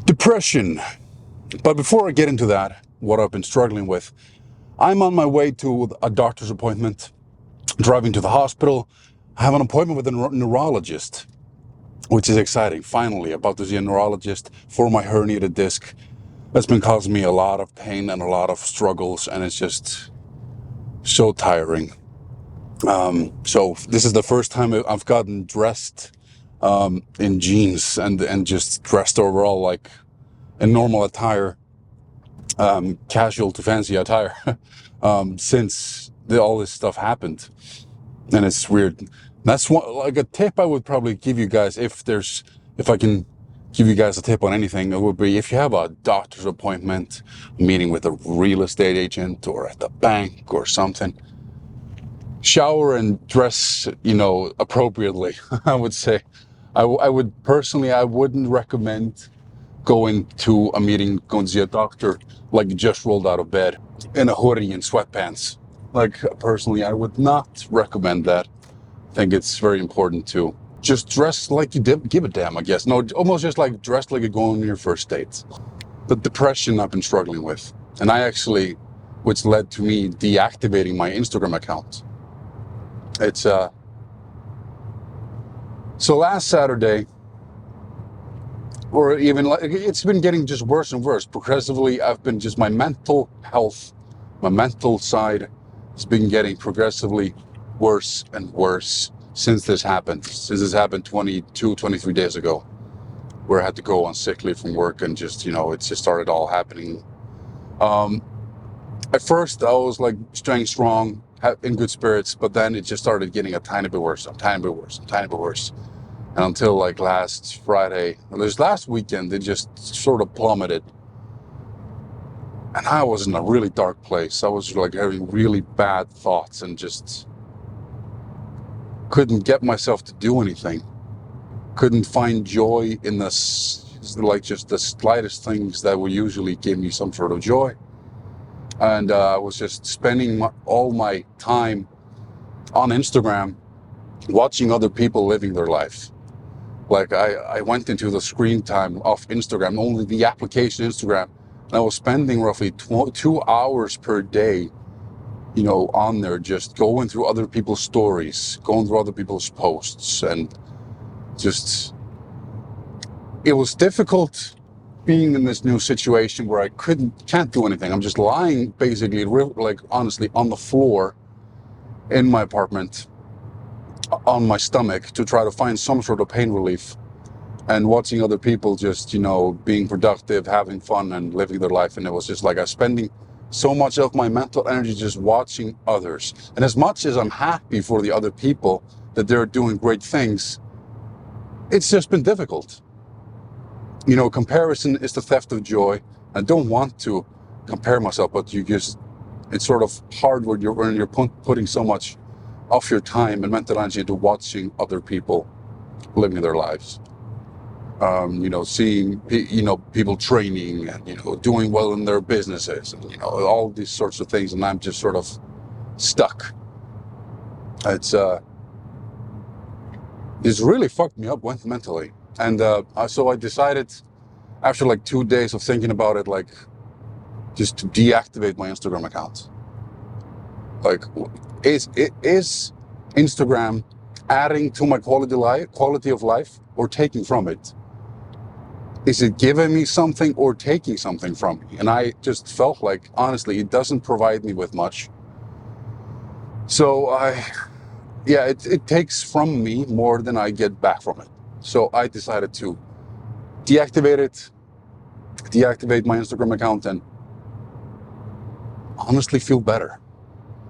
Depression. But before I get into that, what I've been struggling with, I'm on my way to a doctor's appointment, driving to the hospital. I have an appointment with a neurologist, which is exciting. Finally, about to see a neurologist for my herniated disc. That's been causing me a lot of pain and a lot of struggles, and it's just so tiring. So this is the first time I've gotten dressed in jeans and just dressed overall like in normal attire, casual to fancy attire, since all this stuff happened. And it's weird. That's one, like a tip I would probably give you guys, if I can give you guys a tip on anything, it would be if you have a doctor's appointment, a meeting with a real estate agent or at the bank or something, shower and dress, appropriately. I would say. I would personally, I wouldn't recommend going to a meeting, going to see a doctor like you just rolled out of bed in a hoodie and sweatpants. Like, personally, I would not recommend that. I think it's very important to just dress like you give a damn, I guess. No, almost just like dress like you're going on your first date. The depression I've been struggling with, and which led to me deactivating my Instagram account. It's so last Saturday, or even like, it's been getting just worse and worse progressively. I've been just, my mental health, my mental side has been getting progressively worse and worse since this happened 23 days ago, where I had to go on sick leave from work, and just, it just started all happening. At first I was like staying strong, in good spirits, but then it just started getting a tiny bit worse, a tiny bit worse, a tiny bit worse. And until like last weekend, it just sort of plummeted. And I was in a really dark place. I was like having really bad thoughts and just couldn't get myself to do anything. Couldn't find joy in just the slightest things that would usually give me some sort of joy. And I was just spending all my time on Instagram watching other people living their life. Like, I went into the screen time of Instagram, only the application Instagram, and I was spending roughly 2 hours per day, on there, just going through other people's stories, going through other people's posts, and just, it was difficult being in this new situation where I can't do anything. I'm just lying basically, like honestly, on the floor in my apartment, on my stomach, to try to find some sort of pain relief, and watching other people just, being productive, having fun and living their life. And it was just like I'm spending so much of my mental energy just watching others. And as much as I'm happy for the other people that they're doing great things, it's just been difficult. Comparison is the theft of joy. I don't want to compare myself, but it's sort of hard when you're putting so much of your time and mental energy into watching other people living their lives. Seeing, people training and, doing well in their businesses and, all these sorts of things. And I'm just sort of stuck. It's really fucked me up mentally. And so I decided, after like 2 days of thinking about it, like, just to deactivate my Instagram account. Like, is Instagram adding to my quality of life, or taking from it? Is it giving me something or taking something from me? And I just felt like, honestly, it doesn't provide me with much. So it takes from me more than I get back from it. So I decided to deactivate my Instagram account, and honestly feel better.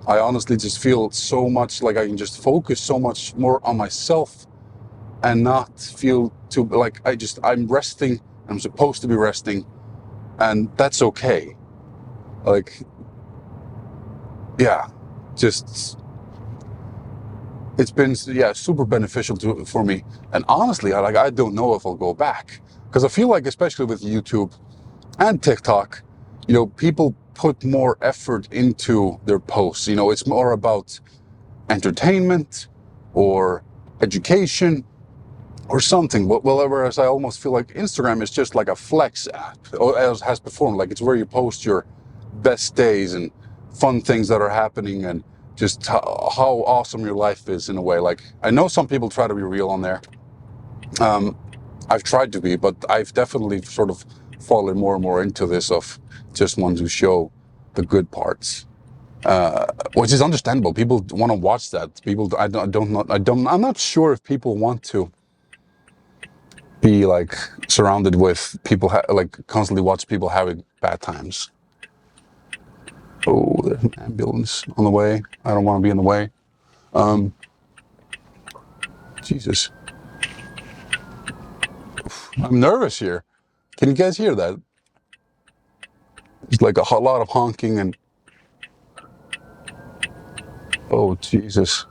I honestly just feel so much like I can just focus so much more on myself and not feel too like I'm resting. I'm supposed to be resting, and that's okay. Like, yeah, just, it's been, super beneficial for me. And honestly, I don't know if I'll go back, because I feel like, especially with YouTube and TikTok, people put more effort into their posts. It's more about entertainment or education, or something. Whereas I almost feel like Instagram is just like a flex app, or as has performed. Like it's where you post your best days and fun things that are happening, and just how awesome your life is in a way. Like I know some people try to be real on there. I've tried to be, but I've definitely sort of fallen more and more into this of just want to show the good parts, which is understandable. People want to watch that. People, I'm not sure if people want to be like surrounded with people like constantly watch people having bad times. Oh, there's an ambulance on the way. I don't want to be in the way. Jesus, I'm nervous here. Can you guys hear that? It's like a lot of honking and oh Jesus.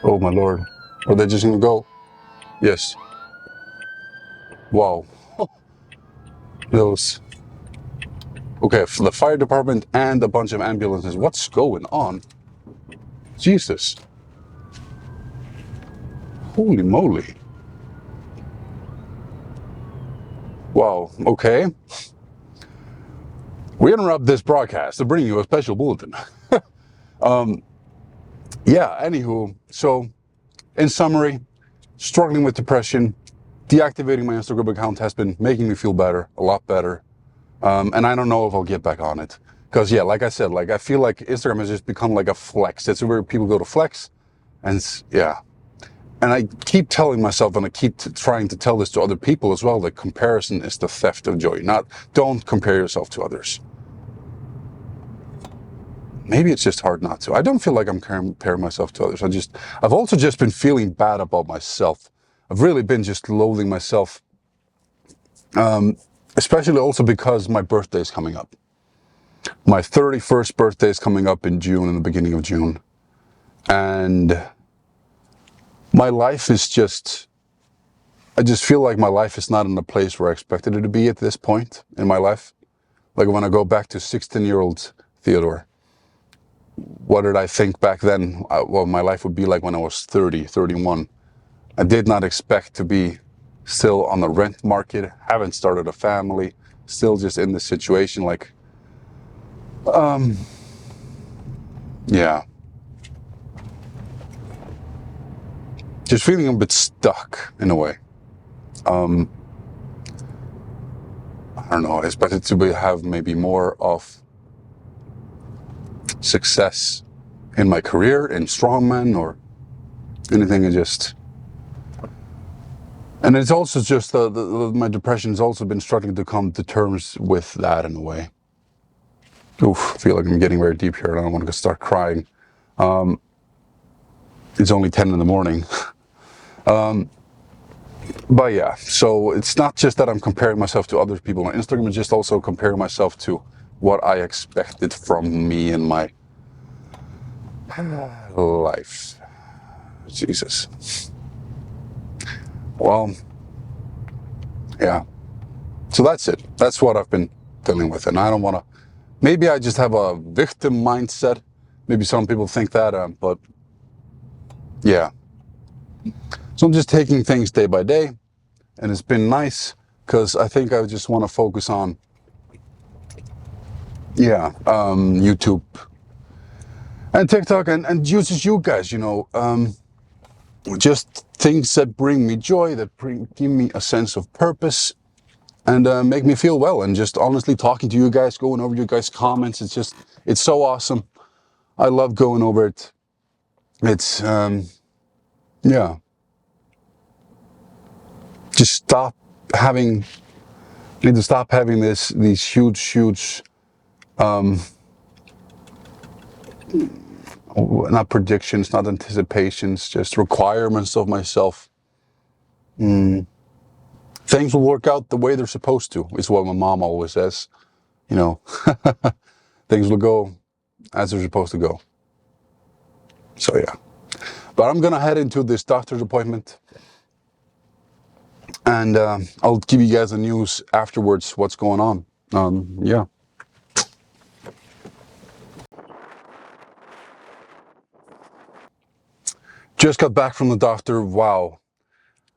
Oh my Lord. Are they just gonna go? Yes. Wow. Those. Okay, for the fire department and a bunch of ambulances. What's going on? Jesus. Holy moly. Wow, okay. We interrupt this broadcast to bring you a special bulletin. Yeah, anywho, so in summary, struggling with depression, deactivating my Instagram account has been making me feel better, a lot better. And I don't know if I'll get back on it. Because yeah, like I said, like I feel like Instagram has just become like a flex. It's where people go to flex. And yeah. And I keep telling myself, and I keep trying to tell this to other people as well, that comparison is the theft of joy. Don't compare yourself to others. Maybe it's just hard not to. I don't feel like I'm comparing myself to others. I've also just been feeling bad about myself. I've really been just loathing myself. Especially also because my birthday is coming up. My 31st birthday is coming up in June, in the beginning of June. And my life is just, I just feel like my life is not in the place where I expected it to be at this point in my life. Like when I go back to 16-year-old Theodore, what did I think back then? Well, my life would be like when I was 30, 31. I did not expect to be still on the rent market, haven't started a family, still just in this situation. Like, yeah. Just feeling a bit stuck in a way. I don't know, I expected to have maybe more of success in my career, in strongman or anything. And it's also just my depression's also been struggling to come to terms with that in a way. Oof, I feel like I'm getting very deep here and I don't want to start crying. It's only 10 in the morning. But yeah, so it's not just that I'm comparing myself to other people on Instagram, it's just also comparing myself to what I expected from me in my life. Jesus. Well, yeah. So that's it. That's what I've been dealing with. And I don't want to, maybe I just have a victim mindset. Maybe some people think that, but yeah. So I'm just taking things day by day. And it's been nice because I think I just want to focus on, YouTube and TikTok and just you guys, just things that bring me joy, that give me a sense of purpose and make me feel well. And just honestly talking to you guys, going over you guys' comments, it's so awesome. I love going over it. It's, yeah. Just need to stop having these huge, not predictions, not anticipations, just requirements of myself. Things will work out the way they're supposed to, is what my mom always says. Things will go as they're supposed to go. So yeah. But I'm gonna head into this doctor's appointment. And I'll give you guys the news afterwards, what's going on. Yeah. Just got back from the doctor. Wow.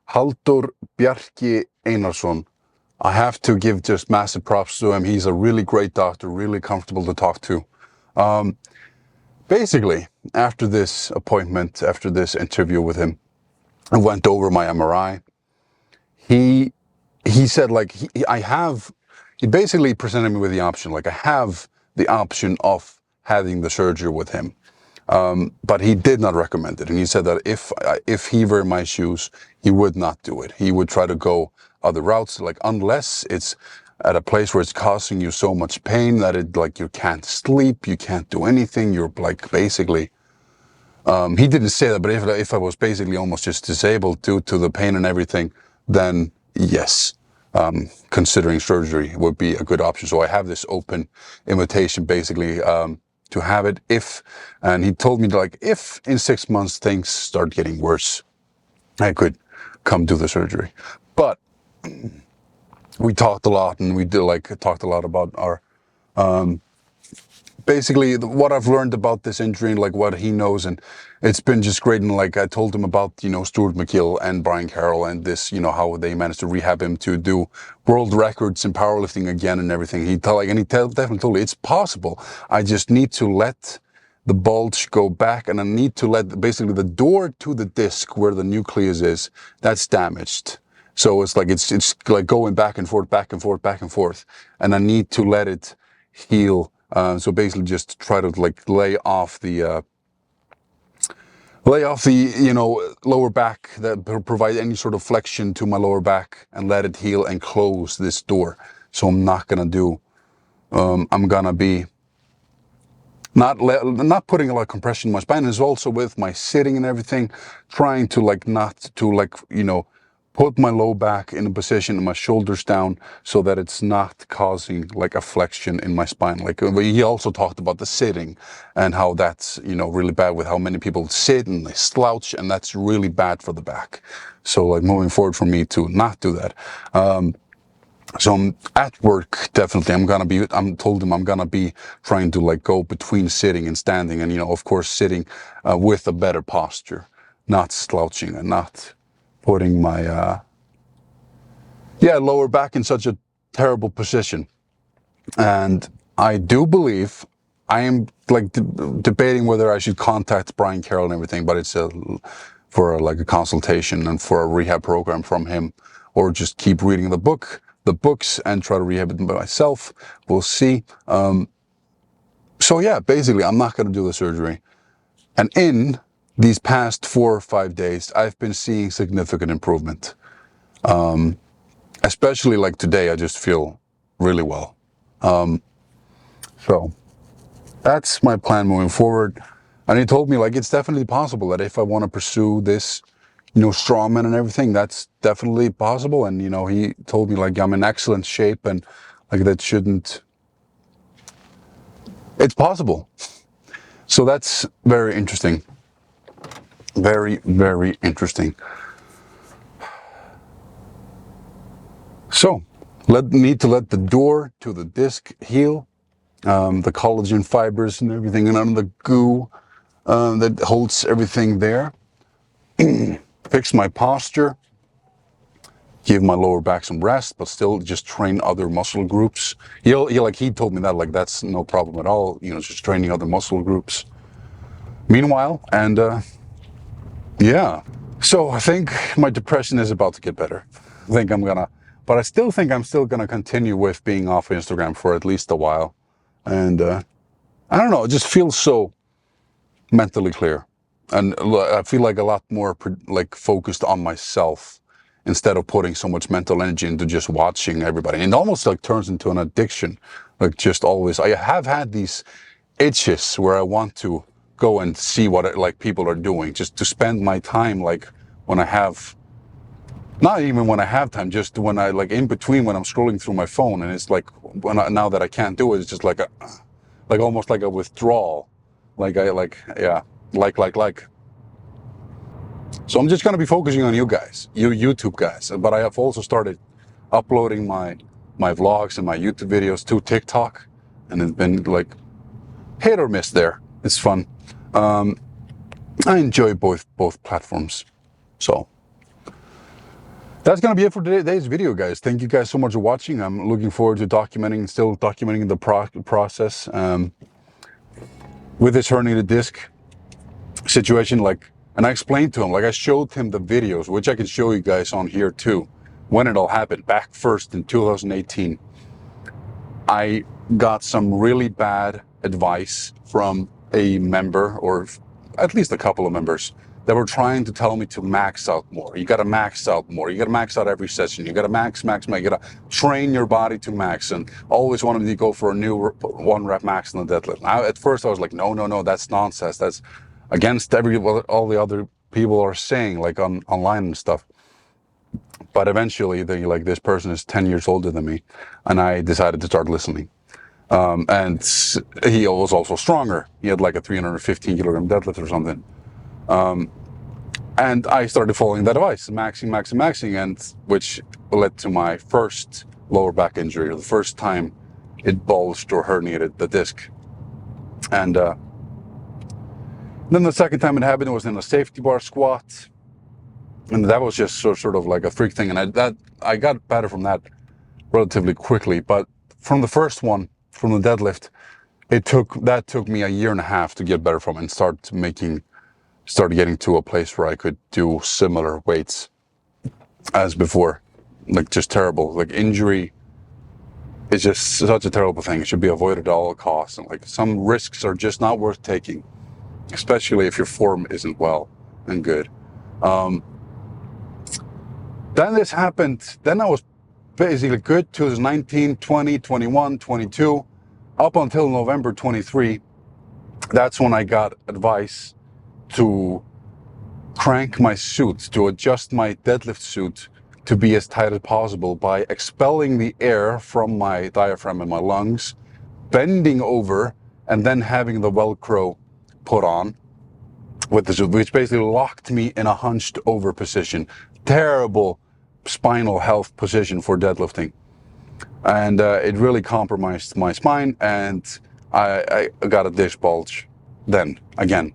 Halldór Bjarki Einarsson. I have to give just massive props to him. He's a really great doctor, really comfortable to talk to. Basically, after this appointment, after this interview with him, I went over my MRI. He said like he basically presented me with the option, like I have the option of having the surgery with him. But he did not recommend it, and he said that if he were in my shoes, he would not do it. He would try to go other routes, like unless it's at a place where it's causing you so much pain that it like you can't sleep, you can't do anything. You're like basically. He didn't say that, but if I was basically almost just disabled due to the pain and everything, then yes, considering surgery would be a good option. So I have this open invitation basically. To have it and he told me like if in 6 months things start getting worse, I could come do the surgery. But we talked a lot, and we talked a lot about our basically what I've learned about this injury and like what he knows, and it's been just great. And like I told him about Stuart McGill and Brian Carroll and this how they managed to rehab him to do world records in powerlifting again and everything. Definitely told me it's possible. I just need to let the bulge go back, and I need to let basically the door to the disc where the nucleus is, that's damaged. So it's like going back and forth, back and forth, back and forth, and I need to let it heal. So basically just try to like lay off the lower back, that provide any sort of flexion to my lower back, and let it heal and close this door. So I'm gonna be not putting a lot of compression in my spine. Is also with my sitting and everything, trying to not to put my low back in a position and my shoulders down so that it's not causing like a flexion in my spine. Like he also talked about the sitting and how that's really bad, with how many people sit and they slouch, and that's really bad for the back. So like moving forward for me to not do that. So I'm at work, definitely. I'm told him I'm gonna be trying to like go between sitting and standing, and of course sitting with a better posture, not slouching and not putting my lower back in such a terrible position. And I do believe I am like debating whether I should contact Brian Carroll and everything, but it's for like a consultation and for a rehab program from him, or just keep reading the books and try to rehab it by myself. We'll see. So yeah, basically I'm not going to do the surgery. And in these past 4 or 5 days, I've been seeing significant improvement. Especially like today, I just feel really well. So that's my plan moving forward. And he told me like it's definitely possible that if I want to pursue this, strongman and everything, that's definitely possible. And he told me like I'm in excellent shape, and like it's possible. So that's very interesting. Very, very interesting. So need to let the door to the disc heal, the collagen fibers and everything, and under the goo that holds everything there. Fix my posture, give my lower back some rest, but still just train other muscle groups. He told me that like that's no problem at all. Just training other muscle groups. Meanwhile, and yeah. So I think my depression is about to get better. But I still think I'm still gonna continue with being off Instagram for at least a while. And I don't know, it just feels so mentally clear. And I feel like a lot more like focused on myself, instead of putting so much mental energy into just watching everybody. And it almost like turns into an addiction. Like just always, I have had these itches where I want to go and see what like people are doing, just to spend my time like when I have, not even when I have time, just when I like in between when I'm scrolling through my phone. And it's like now that I can't do it, it's just like almost like a withdrawal. So I'm just going to be focusing on you guys, you YouTube guys. But I have also started uploading my vlogs and my YouTube videos to TikTok, and it's been like hit or miss there. It's fun. I enjoy both platforms. So that's gonna be it for today's video, guys. Thank you guys so much for watching. I'm looking forward to still documenting the process with this herniated disc situation. And I explained to him, I showed him the videos, which I can show you guys on here too, when it all happened. Back first in 2018, I got some really bad advice from a member, or at least a couple of members, that were trying to tell me to max out more. You got to max out more. You got to max out every session. You got to max. You got to train your body to max, and always wanted me to go for a new 1 rep max in the deadlift. Now, at first I was like, no, that's nonsense. That's against all the other people are saying, online and stuff. But eventually, this person is 10 years older than me, and I decided to start listening. And he was also stronger. He had like a 315 kilogram deadlift or something. And I started following that advice, maxing, and which led to my first lower back injury, or the first time it bulged or herniated the disc. And then the second time it happened, it was in a safety bar squat. And that was just sort of like a freak thing. And I got better from that relatively quickly. But from the first one, from the deadlift, that took me a year and a half to get better from, and start getting to a place where I could do similar weights as before. Just terrible. Injury is just such a terrible thing. It should be avoided at all costs. And some risks are just not worth taking, especially if your form isn't well and good. Then this happened. Then I was basically good 2019, 20, 21, 22, up until November 23. That's when I got advice to crank my suit, to adjust my deadlift suit to be as tight as possible by expelling the air from my diaphragm and my lungs, bending over, and then having the Velcro put on with the suit, which basically locked me in a hunched over position. Terrible spinal health position for deadlifting. And it really compromised my spine, and I got a disc bulge then again.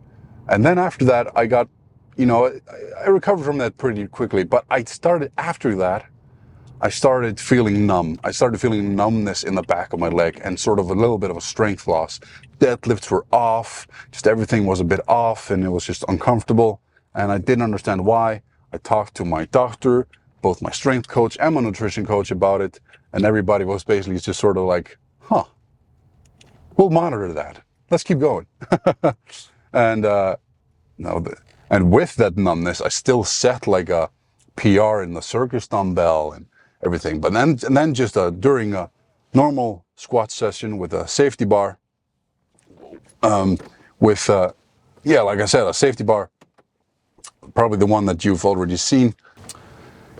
And then after that, I got, I recovered from that pretty quickly. But after that, I started feeling numb. I started feeling numbness in the back of my leg and sort of a little bit of a strength loss. Deadlifts were off, just everything was a bit off, and it was just uncomfortable. And I didn't understand why. I talked to my doctor, both my strength coach and my nutrition coach, about it. And everybody was basically just sort of like, we'll monitor that. Let's keep going. And and with that numbness, I still set like a PR in the circus dumbbell and everything. But then just during a normal squat session with a safety bar, like I said, a safety bar, probably the one that you've already seen.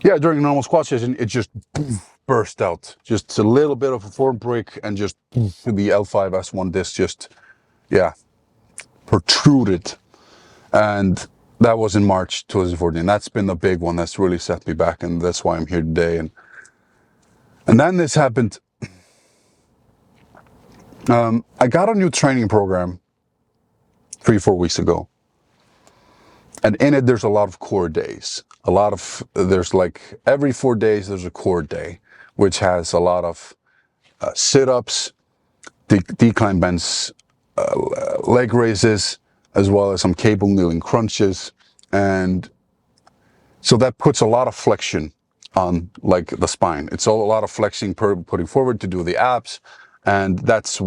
Yeah, during a normal squat session, it just burst out. Just a little bit of a form break, and just the L5-S1 disc just, protruded. And that was in March 2014. That's been the big one that's really set me back, and that's why I'm here today. And then this happened. I got a new training program 3-4 weeks ago. And in it, there's a lot of core days. There's every 4 days, there's a core day, which has a lot of sit-ups, decline bends, leg raises, as well as some cable kneeling crunches. And so that puts a lot of flexion on the spine. It's all a lot of flexing, putting forward to do the abs. And that's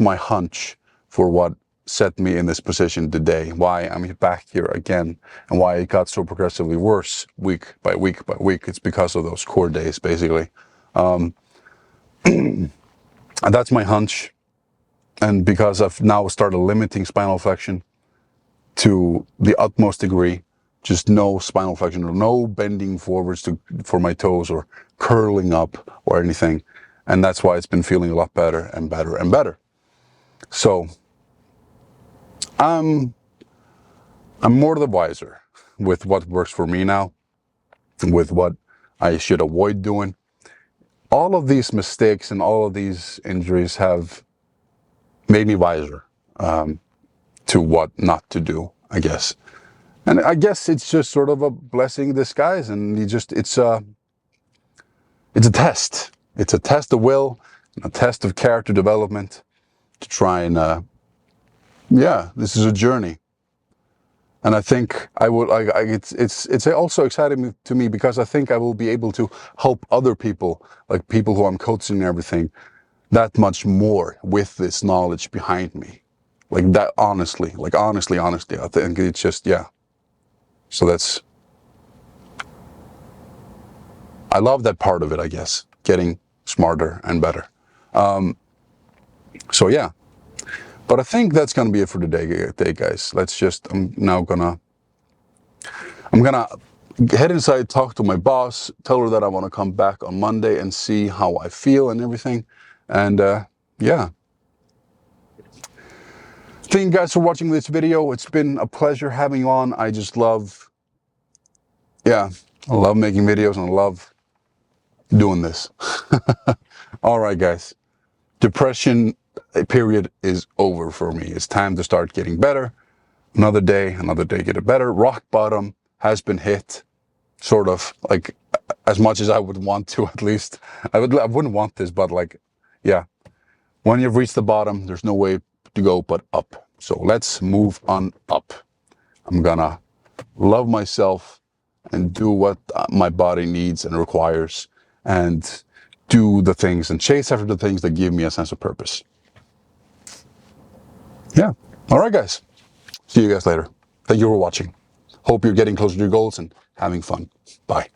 my hunch for what set me in this position today, why I'm back here again, and why it got so progressively worse week by week by week. It's because of those core days, basically. And that's my hunch. And because I've now started limiting spinal flexion to the utmost degree, just no spinal flexion or no bending forwards for my toes or curling up or anything. And that's why it's been feeling a lot better and better and better. So I'm more the wiser with what works for me now, with what I should avoid doing. All of these mistakes and all of these injuries have made me wiser to what not to do I guess. And I guess it's just sort of a blessing in disguise, and it's a test. It's a test of will, and a test of character development to try and, yeah, this is a journey. And I think it's also exciting to me because I think I will be able to help other people, like people who I'm coaching and everything, that much more with this knowledge behind me. Like that, honestly, I think it's just, yeah. So I love that part of it, I guess, getting smarter and better. So yeah, but I think that's going to be it for today, guys. I'm gonna head inside, talk to my boss, tell her that I want to come back on Monday and see how I feel and everything. And yeah. Thank you guys for watching this video. It's been a pleasure having you on. I love making videos and I love doing this. All right, guys. Depression period is over for me. It's time to start getting better. Another day, get better. Rock bottom has been hit. Sort of, like, as much as I would want to, at least. I wouldn't want this, but like, yeah. When you've reached the bottom, there's no way to go but up. So let's move on up. I'm gonna love myself and do what my body needs and requires, and do the things and chase after the things that give me a sense of purpose. Yeah. All right, guys. See you guys later. Thank you for watching. Hope you're getting closer to your goals and having fun. Bye.